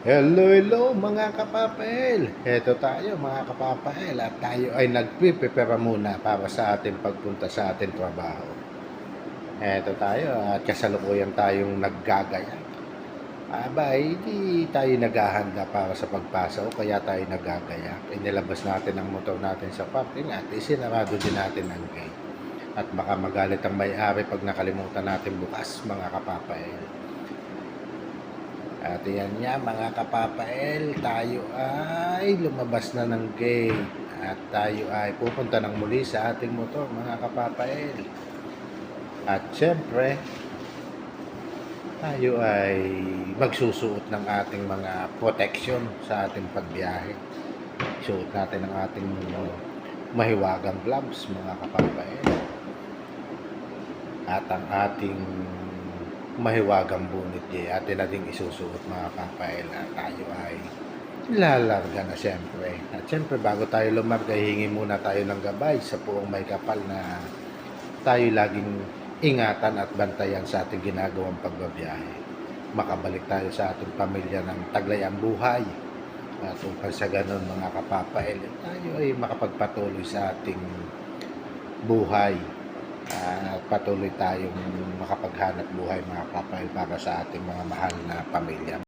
Hello, hello mga kapapael. Heto tayo mga kapapael at tayo ay nagpipipera muna para sa ating pagpunta sa ating trabaho. Heto tayo at kasalukuyan tayong naggagaya. Aba, hindi tayo naghahanda para sa pagpasok kaya tayo naggagaya. Inilabas natin ang motor natin sa parking at isinarado din natin ang gate. At baka magalit ang may-ari pag nakalimutan natin bukas mga kapapael. At yan nga mga kapapael, tayo ay lumabas na ng gate at tayo ay pupunta ng muli sa ating motor mga kapapael. At syempre, tayo ay magsusuot ng ating mga protection sa ating pagbiyahe. Suot natin ang ating mahiwagang gloves mga kapapael. At ang ating mahiwagang bunit atin nating isusuot mga kapael at tayo ay lalarga na syempre. At syempre bago tayo lumarga, hingi muna tayo ng gabay sa puong may kapal na tayo laging ingatan at bantayan sa ating ginagawang pagbabiyahe. Makabalik tayo sa ating pamilya ng taglayang buhay. At upang sa ganun mga kapapael, tayo ay makapagpatuloy sa ating buhay. At patuloy tayong makapaghanap buhay mga kapapael para sa ating mga mahal na pamilya.